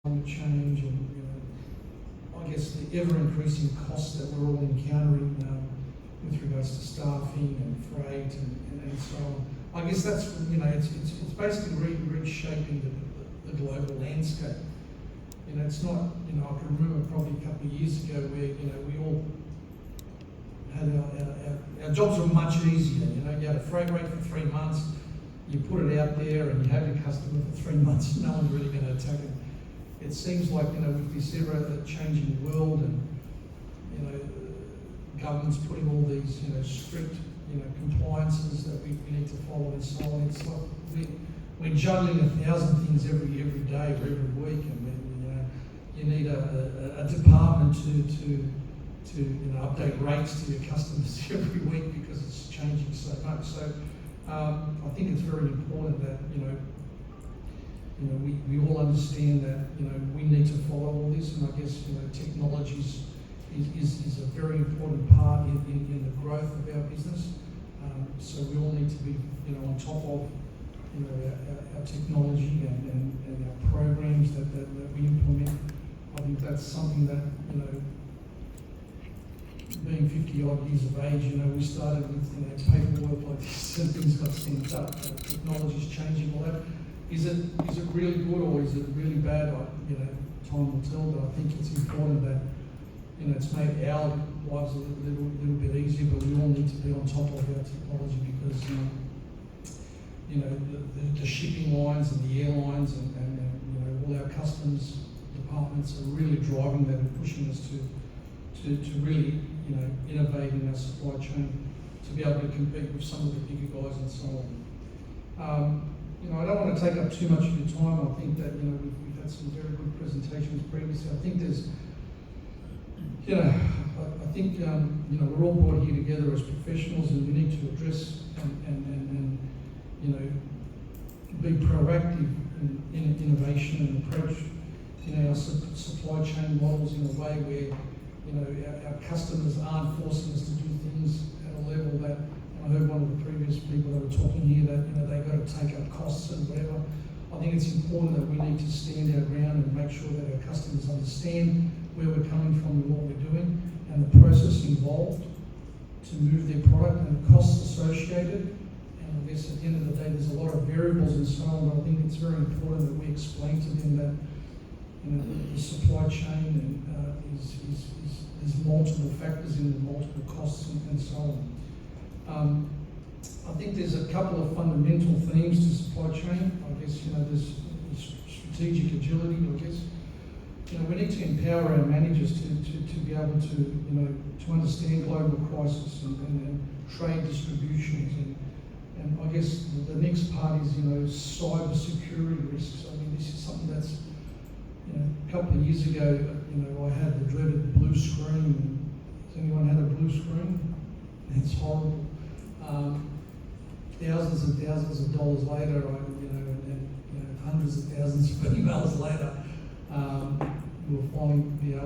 climate change and, I guess the ever-increasing costs that we're all encountering with regards to staffing and freight and so on. I guess that's, it's basically reshaping the global landscape. It's not, I can remember probably a couple of years ago where, we all had our jobs were much easier. You had a freight rate for 3 months, you put it out there and you have your customer for 3 months, no one's really going to attack it. It seems like, with this ever-changing world and, governments putting all these, strict, compliances that we need to follow and so on, it's like we're juggling 1,000 things every day or every week, and you need a department to update rates to your customers every week because it's changing so much. So I think it's very important that, we all understand that, we need to follow all this, and I guess, technology is a very important part in the growth of our business. So we all need to be, on top of, our technology and our programs that we implement. I think that's something that, being 50-odd years of age, we started with, paperwork like this, and things got stamped up. Technology's changing all that. Is it really good or is it really bad? Time will tell, but I think it's important that, it's made our lives a little bit easier, but we all need to be on top of our technology because, the shipping lines and the airlines and all our customs departments are really driving that and pushing us to really, innovate in our supply chain to be able to compete with some of the bigger guys and so on. I don't want to take up too much of your time. I think that, we've had some very good presentations previously. I think there's, I think, we're all brought here together as professionals and we need to address and be proactive in innovation and approach, our supply chain models in a way where, our customers aren't forcing us to do things at a level that, I heard one of the previous people that were talking here that, they've got to take up costs and whatever. I think it's important that we need to stand our ground and make sure that our customers understand where we're coming from and what we're doing and the process involved to move their product and the costs associated. And I guess at the end of the day, there's a lot of variables and so on, but I think it's very important that we explain to them that, the supply chain there's multiple factors in the multiple costs and so on. I think there's a couple of fundamental themes to supply chain. I guess, there's strategic agility, I guess. We need to empower our managers to be able to understand global crisis and trade distributions. And I guess the next part is, cyber security risks. I mean, this is something that's, a couple of years ago, I had the dreaded blue screen. Has anyone had a blue screen? It's horrible. Thousands and thousands of dollars later, and hundreds of thousands of emails later, we were finally we were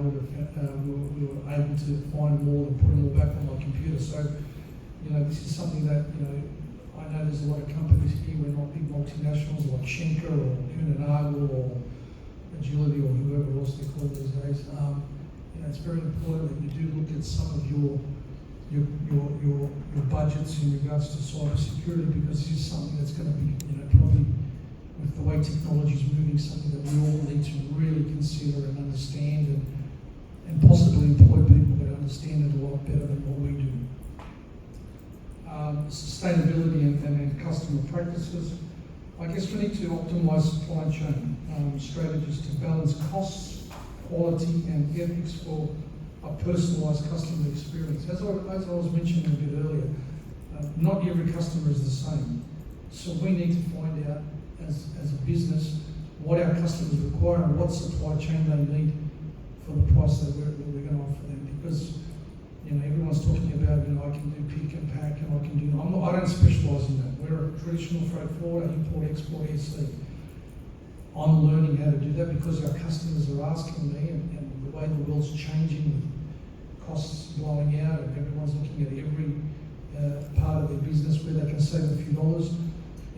able to find them all and put them all back on my computer. So, this is something that, I know there's a lot of companies here, we're not big multinationals like Schenker or Kuehne+Nagel or Agility or whoever else they're called these days. It's very important that you do look at some of your budgets in regards to cyber security, because this is something that's going to be, probably with the way technology is moving, something that we all need to really consider and understand and possibly employ people that understand it a lot better than what we do. Sustainability and customer practices. I guess we need to optimise supply chain strategies to balance costs, quality and ethics for a personalised customer experience. As I was mentioning a bit earlier, not every customer is the same. So we need to find out as a business what our customers require and what supply chain they need for the price that we're going to offer them. Because everyone's talking about, I can do pick and pack and I can do, I don't specialise in that. We're a traditional freight forwarder, import, export, SC. I'm learning how to do that because our customers are asking me, and the way the world's changing with costs blowing out and everyone's looking at every part of their business where they can save a few dollars.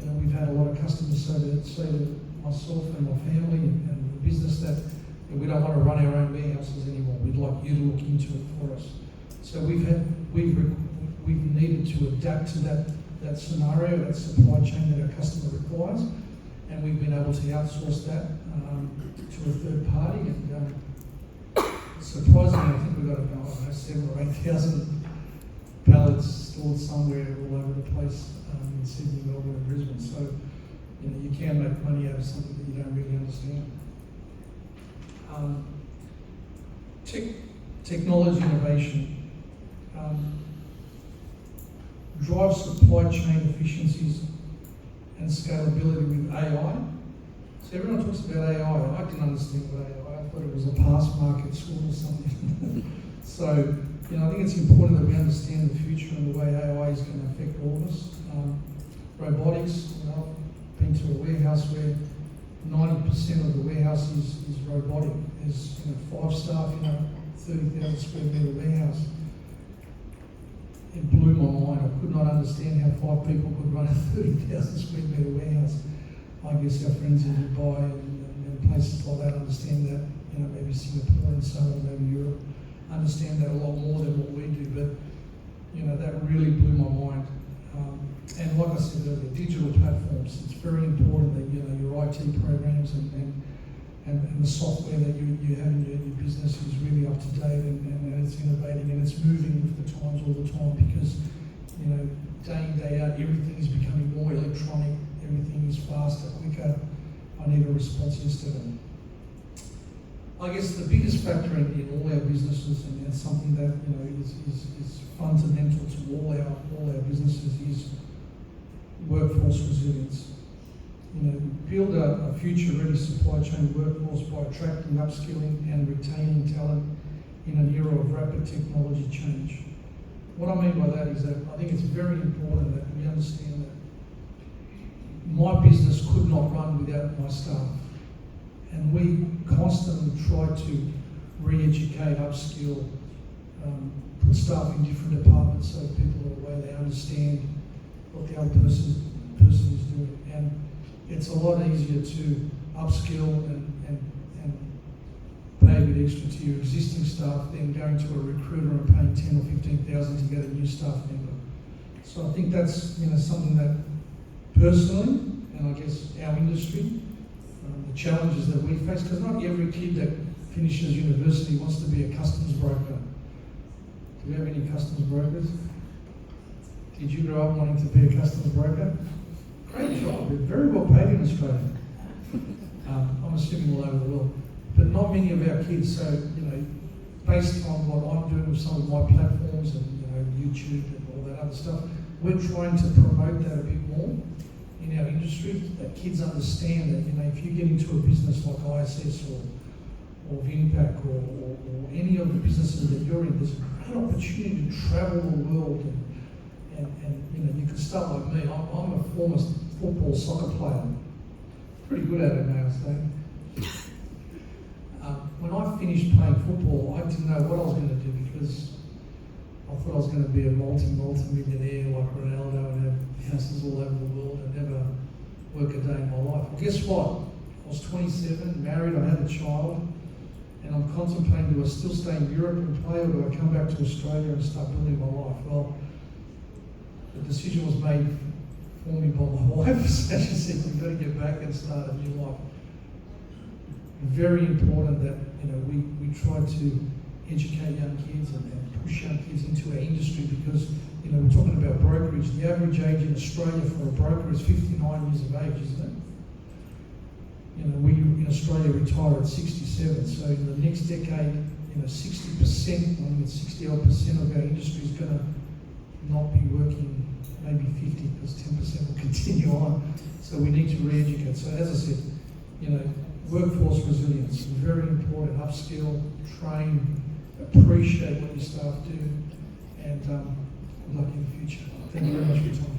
We've had a lot of customers say to myself and my family and business that we don't want to run our own warehouses anymore. We'd like you to look into it for us. So we've needed to adapt to that scenario, that supply chain that our customer requires, and we've been able to outsource that to a third party. And surprisingly, I think we've got about 7,000 or 8,000 pallets stored somewhere all over the place in Sydney, Melbourne, and Brisbane. So you can make money out of something that you don't really understand. Technology innovation drives supply chain efficiencies and scalability with AI. So everyone talks about AI. I didn't understand what AI. I thought it was a pass mark at school or something. So I think it's important that we understand the future and the way AI is going to affect all of us. Robotics. I've been to a warehouse where 90% of the warehouse is robotic. There's 5 staff in a 30,000 square metre warehouse. It blew my mind. I could not understand how 5 people could run a 30,000 square metre warehouse. I guess our friends in Dubai and places like that understand that. Maybe Singapore and so on, maybe Europe, understand that a lot more than what we do. But that really blew my mind. And like I said earlier, digital platforms. It's very important that your IT programs and the software that you have in your business is really up to date and it's innovating and it's moving with the times all the time, because day in, day out, everything is becoming more electronic, everything is faster, quicker. I need a response instantly. I guess the biggest factor in all our businesses, and it's something that is fundamental to all our businesses, is workforce resilience. Build a future-ready supply chain workforce by attracting, upskilling, and retaining talent in an era of rapid technology change. What I mean by that is that I think it's very important that we understand that my business could not run without my staff. And we constantly try to re-educate, upskill, put staff in different departments so people are aware, they understand what the other person is doing. And it's a lot easier to upskill and pay a bit extra to your existing staff than going to a recruiter and paying 10 or 15,000 to get a new staff member. So I think that's something that personally, and I guess our industry, the challenges that we face, because not every kid that finishes university wants to be a customs broker. Do we have any customs brokers? Did you grow up wanting to be a customs broker? Great job, they're very well paid in Australia. I'm assuming all over the world. But not many of our kids, so based on what I'm doing with some of my platforms and YouTube and all that other stuff, we're trying to promote that a bit more in our industry, that kids understand that if you get into a business like ISS or Vinpac or any of the businesses that you're in, there's a great opportunity to travel the world and you can start like me. I'm a former football soccer player, pretty good at it now, so. When I finished playing football, I didn't know what I was going to do, because I thought I was going to be a multi-millionaire like Ronaldo and have houses all over the world and never work a day in my life. Well, guess what? I was 27, married, I had a child, and I'm contemplating, do I still stay in Europe and play, or do I come back to Australia and start building my life? Well, the decision was made for me by my wife. So she said, you've got to get back and start a new life. Very important that we try to educate young kids and push young kids into our industry, because we're talking about brokerage. The average age in Australia for a broker is 59 years of age, isn't it? We in Australia retire at 67. So in the next decade, 60%, I think it's 60-odd% of our industry is going to not be working, maybe 50, because 10% will continue on. So we need to re-educate. So as I said, workforce resilience, very important. Upskill, train, appreciate what your staff do, and good luck in the future. Thank you very much for your time.